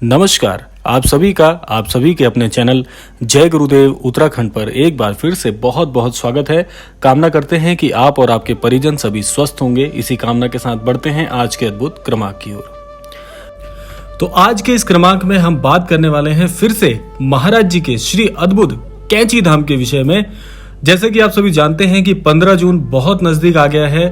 नमस्कार, आप सभी के अपने चैनल जय गुरुदेव उत्तराखंड पर एक बार फिर से बहुत बहुत स्वागत है। कामना करते हैं कि आप और आपके परिजन सभी स्वस्थ होंगे। इसी कामना के साथ बढ़ते हैं आज के अद्भुत क्रमांक की ओर। तो आज के इस क्रमांक में हम बात करने वाले हैं फिर से महाराज जी के श्री अद्भुत कैंची धाम के विषय में। जैसे कि आप सभी जानते हैं कि 15 जून बहुत नजदीक आ गया है।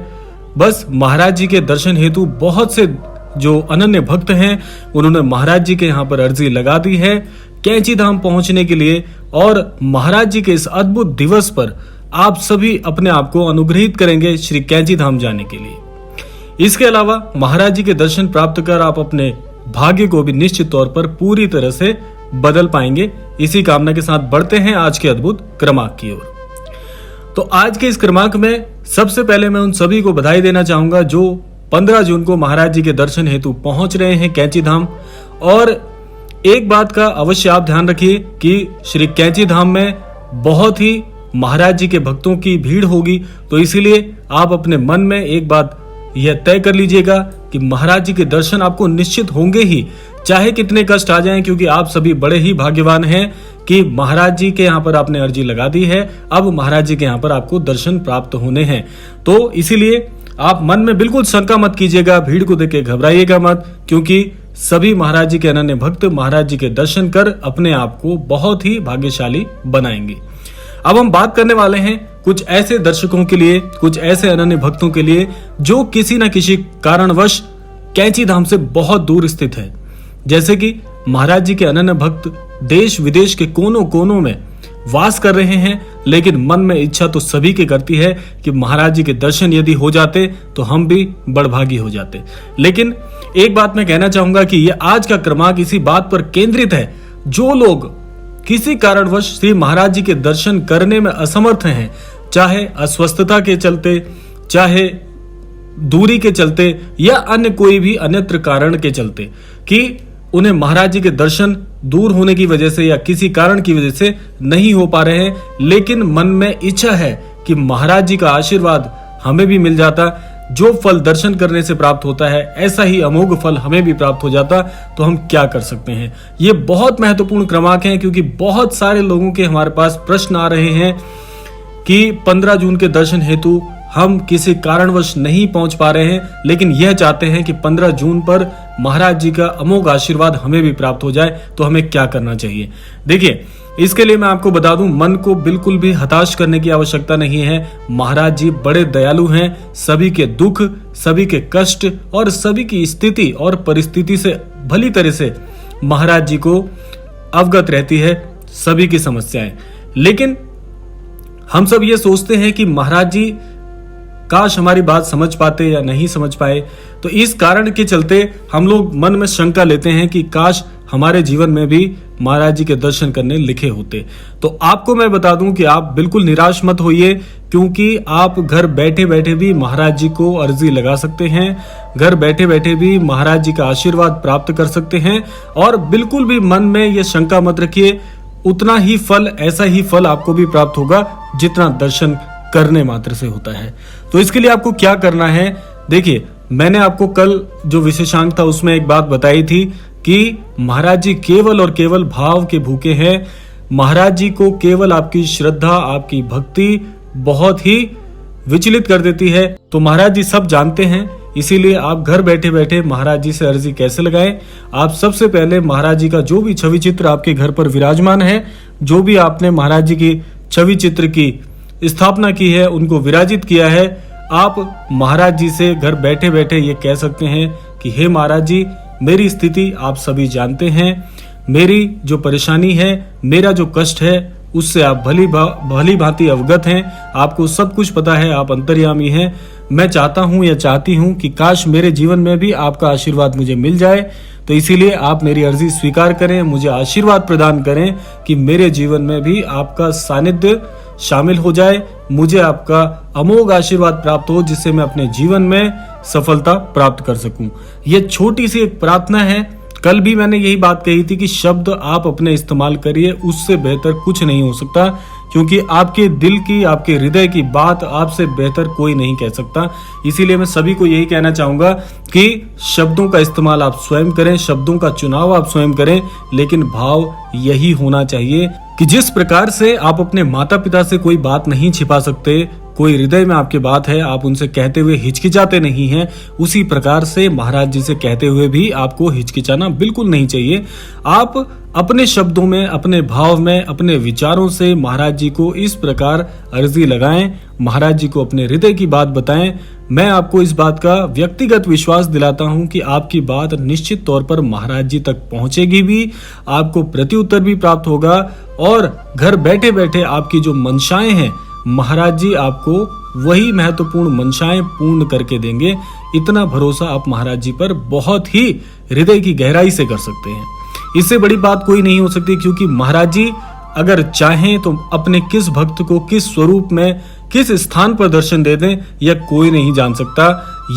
बस महाराज जी के दर्शन हेतु बहुत से जो अनन्य भक्त हैं उन्होंने महाराज जी के यहाँ पर अर्जी लगा दी है कैंची धाम पहुंचने के लिए। और महाराज जी के इस अद्भुत दिवस पर आप सभी अपने आप को अनुग्रहित करेंगे श्री कैंची धाम जाने के लिए। इसके अलावा महाराज जी के दर्शन प्राप्त कर आप अपने भाग्य को भी निश्चित तौर पर पूरी तरह से बदल पाएंगे। इसी कामना के साथ बढ़ते हैं आज के अद्भुत क्रमांक की ओर। तो आज के इस क्रमांक में सबसे पहले मैं उन सभी को बधाई देना चाहूंगा जो 15 जून को महाराज जी के दर्शन हेतु पहुंच रहे हैं कैंची धाम। और एक बात का अवश्य आप ध्यान रखिए कि श्री कैंची धाम में बहुत ही महाराज जी के भक्तों की भीड़ होगी। तो इसीलिए आप अपने मन में एक बात यह तय कर लीजिएगा कि महाराज जी के दर्शन आपको निश्चित होंगे ही, चाहे कितने कष्ट आ जाएं, क्योंकि आप सभी बड़े ही भाग्यवान हैं कि महाराज जी के यहाँ पर आपने अर्जी लगा दी है। अब महाराज जी के यहाँ पर आपको दर्शन प्राप्त होने हैं। तो इसीलिए आप मन में बिल्कुल शंका मत कीजिएगा, भीड़ को देख के घबराइएगा मत, क्योंकि सभी महाराज जी के अनन्य भक्त महाराज जी के दर्शन कर अपने आप को बहुत ही भाग्यशाली बनाएंगे। अब हम बात करने वाले हैं कुछ ऐसे दर्शकों के लिए, कुछ ऐसे अनन्य भक्तों के लिए जो किसी न किसी कारणवश कैंची धाम से बहुत दूर स्थित है। जैसे कि महाराज जी के अनन्य भक्त देश विदेश के कोनों कोनों में वास कर रहे हैं, लेकिन मन में इच्छा तो सभी की करती है कि महाराज जी के दर्शन यदि हो जाते तो हम भी बड़भागी हो जाते। लेकिन एक बात मैं कहना चाहूंगा कि यह आज का क्रमांक इसी बात पर केंद्रित है, जो लोग किसी कारणवश श्री महाराज जी के दर्शन करने में असमर्थ हैं, चाहे अस्वस्थता के चलते, चाहे दूरी के चलते, या अन्य कोई भी अन्यत्र कारण के चलते, कि उन्हें महाराज जी के दर्शन दूर होने की वजह से या किसी कारण की वजह से नहीं हो पा रहे हैं, लेकिन मन में इच्छा है कि महाराज जी का आशीर्वाद हमें भी मिल जाता। जो फल दर्शन करने से प्राप्त होता है ऐसा ही अमोघ फल हमें भी प्राप्त हो जाता। तो हम क्या कर सकते हैं? ये बहुत महत्वपूर्ण क्रमांक है, क्योंकि बहुत सारे लोगों के हमारे पास प्रश्न आ रहे हैं कि 15 जून के दर्शन हेतु हम किसी कारणवश नहीं पहुंच पा रहे हैं, लेकिन यह चाहते हैं कि 15 जून पर महाराज जी का अमोघ आशीर्वाद हमें भी प्राप्त हो जाए। तो हमें क्या करना चाहिए? देखिए, इसके लिए मैं आपको बता दूं, मन को बिल्कुल भी हताश करने की आवश्यकता नहीं है। महाराज जी बड़े दयालु हैं, सभी के दुख, सभी के कष्ट और सभी की स्थिति और परिस्थिति से भली तरह से महाराज जी को अवगत रहती है सभी की समस्याएं। लेकिन हम सब ये सोचते हैं कि महाराज जी काश हमारी बात समझ पाते या नहीं समझ पाए। तो इस कारण के चलते हम लोग मन में शंका लेते हैं कि काश हमारे जीवन में भी महाराज जी के दर्शन करने लिखे होते। तो आपको मैं बता दूं कि आप बिल्कुल निराश मत होइए, क्योंकि आप घर बैठे बैठे भी महाराज जी को अर्जी लगा सकते हैं, घर बैठे बैठे भी महाराज जी का आशीर्वाद प्राप्त कर सकते हैं। और बिल्कुल भी मन में ये शंका मत रखिए, उतना ही फल, ऐसा ही फल आपको भी प्राप्त होगा जितना दर्शन करने मात्र से होता है। तो इसके लिए आपको क्या करना है? देखिए, मैंने आपको कल जो विशेषांक था उसमें एक बात बताई थी कि महाराज जी केवल और केवल भाव के भूखे हैं। महाराज जी को केवल आपकी श्रद्धा, आपकी भक्ति बहुत ही विचलित कर देती है। तो महाराज जी सब जानते हैं, इसीलिए आप घर बैठे बैठे महाराज जी से अर्जी कैसे लगाएं? आप सबसे पहले महाराज जी का जो भी छवि चित्र आपके घर पर विराजमान है, जो भी आपने महाराज जी की छवि चित्र की स्थापना की है, उनको विराजित किया है, आप महाराज जी से घर बैठे बैठे ये कह सकते हैं कि हे महाराज जी, मेरी स्थिति आप सभी जानते हैं, मेरी जो परेशानी है, मेरा जो कष्ट है, उससे आप भली भांति अवगत हैं, आपको सब कुछ पता है, आप अंतर्यामी हैं। मैं चाहता हूं या चाहती हूं कि काश मेरे जीवन में भी आपका आशीर्वाद मुझे मिल जाए। तो इसीलिए आप मेरी अर्जी स्वीकार करें, मुझे आशीर्वाद प्रदान करें कि मेरे जीवन में भी आपका सानिध्य शामिल हो जाए, मुझे आपका अमोघ आशीर्वाद प्राप्त हो, जिससे मैं अपने जीवन में सफलता प्राप्त कर सकूं। यह छोटी सी एक प्रार्थना है। कल भी मैंने यही बात कही थी कि शब्द आप अपने इस्तेमाल करिए, उससे बेहतर कुछ नहीं हो सकता, क्योंकि आपके दिल की, आपके हृदय की बात आपसे बेहतर कोई नहीं कह सकता। इसीलिए मैं सभी को यही कहना चाहूंगा कि शब्दों का इस्तेमाल आप स्वयं करें, शब्दों का चुनाव आप स्वयं करें, लेकिन भाव यही होना चाहिए कि जिस प्रकार से आप अपने माता पिता से कोई बात नहीं छिपा सकते, कोई हृदय में आपके बात है, आप उनसे कहते हुए हिचकिचाते नहीं हैं, उसी प्रकार से महाराज जी से कहते हुए भी आपको हिचकिचाना बिल्कुल नहीं चाहिए। आप अपने शब्दों में, अपने भाव में, अपने विचारों से महाराज जी को इस प्रकार अर्जी लगाएं, महाराज जी को अपने हृदय की बात बताएं। मैं आपको इस बात का व्यक्तिगत विश्वास दिलाता हूं कि आपकी बात निश्चित तौर पर महाराज जी तक पहुंचेगी भी, आपको प्रत्युत्तर भी प्राप्त होगा और घर बैठे बैठे आपकी जो मंशाएं हैं महाराज जी आपको वही महत्वपूर्ण मंशाएं पूर्ण करके देंगे। इतना भरोसा आप महाराज जी पर बहुत ही हृदय की गहराई से कर सकते हैं। इससे बड़ी बात कोई नहीं हो सकती, क्योंकि महाराज जी अगर चाहें तो अपने किस भक्त को किस स्वरूप में, किस स्थान पर दर्शन दे दें, यह कोई नहीं जान सकता।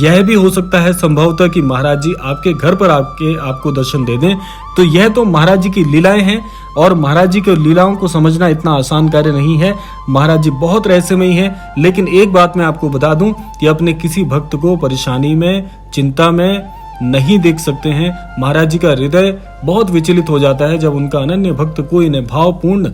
यह भी हो सकता है संभवतः कि महाराज जी आपके घर पर आपको दर्शन दे दें। तो यह तो महाराज जी की लीलाएं हैं और महाराज जी की लीलाओं को समझना इतना आसान कार्य नहीं है। महाराज जी बहुत रहस्यमयी है। लेकिन एक बात मैं आपको बता दूं कि अपने किसी भक्त को परेशानी में, चिंता में नहीं देख सकते हैं। महाराज जी का हृदय बहुत विचलित हो जाता है जब उनका अनन्य भक्त कोई इन्हें भावपूर्ण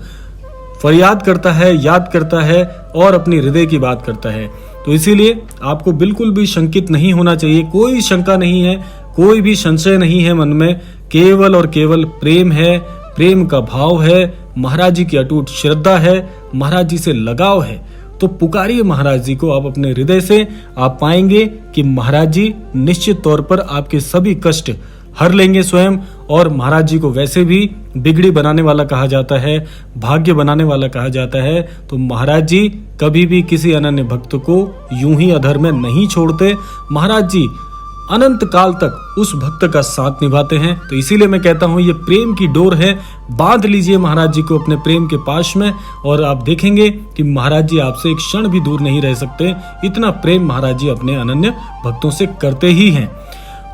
फरियाद करता है, याद करता है और अपनी हृदय की बात करता है। तो इसीलिए आपको बिल्कुल भी शंकित नहीं होना चाहिए। कोई शंका नहीं है, कोई भी संशय नहीं है मन में। केवल और केवल प्रेम है, प्रेम का भाव है, महाराज जी की अटूट श्रद्धा है, महाराज जी से लगाव है। तो पुकारिए महाराज जी को आप अपने हृदय से। आप पाएंगे कि महाराज जी निश्चित तौर पर आपके सभी कष्ट हर लेंगे स्वयं। और महाराज जी को वैसे भी बिगड़ी बनाने वाला कहा जाता है, भाग्य बनाने वाला कहा जाता है। तो महाराज जी कभी भी किसी अनन्य भक्त को यूं ही अधर में नहीं छोड़ते। महाराज जी अनंत काल तक उस भक्त का साथ निभाते हैं। तो इसीलिए मैं कहता हूं ये प्रेम की डोर है। बांध लीजिए महाराज जी को अपने प्रेम के पाश में और आप देखेंगे कि महाराज जी आपसे एक क्षण भी दूर नहीं रह सकते। इतना प्रेम महाराज जी अपने अनन्य भक्तों से करते ही हैं।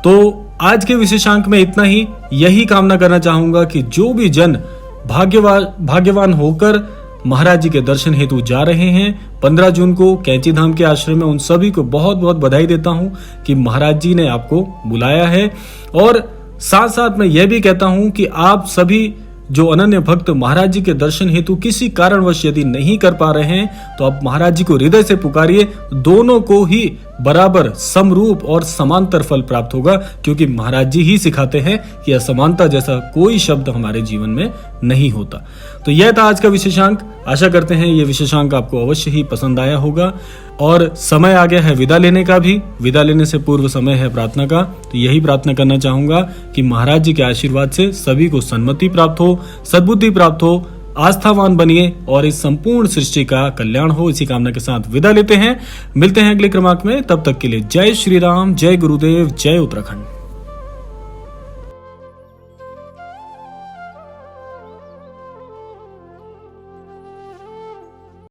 तो आज के विशेषांक में इतना ही। यही कामना करना चाहूंगा कि जो भी जन भाग्यवान होकर महाराज जी के दर्शन हेतु जा रहे हैं 15 जून को कैंची धाम के आश्रम में, उन सभी को बहुत बहुत बधाई देता हूं कि महाराज जी ने आपको बुलाया है। और साथ साथ मैं यह भी कहता हूं कि आप सभी जो अनन्य भक्त महाराज जी के दर्शन हेतु किसी कारणवश यदि नहीं कर पा रहे हैं तो आप महाराज जी को हृदय से पुकारिए। दोनों को ही बराबर समरूप और समांतर फल प्राप्त होगा, क्योंकि महाराज जी ही सिखाते हैं कि असमानता जैसा कोई शब्द हमारे जीवन में नहीं होता। तो यह था आज का विशेषांक। आशा करते हैं ये विशेषांक आपको अवश्य ही पसंद आया होगा। और समय आ गया है विदा लेने का भी। विदा लेने से पूर्व समय है प्रार्थना का। तो यही प्रार्थना करना चाहूंगा कि महाराज जी के आशीर्वाद से सभी को सन्मति प्राप्त हो, सद्बुद्धि प्राप्त हो, आस्थावान बनिए और इस संपूर्ण सृष्टि का कल्याण हो। इसी कामना के साथ विदा लेते हैं। मिलते हैं अगले क्रमांक में। तब तक के लिए जय श्री राम, जय गुरुदेव, जय उत्तराखंड।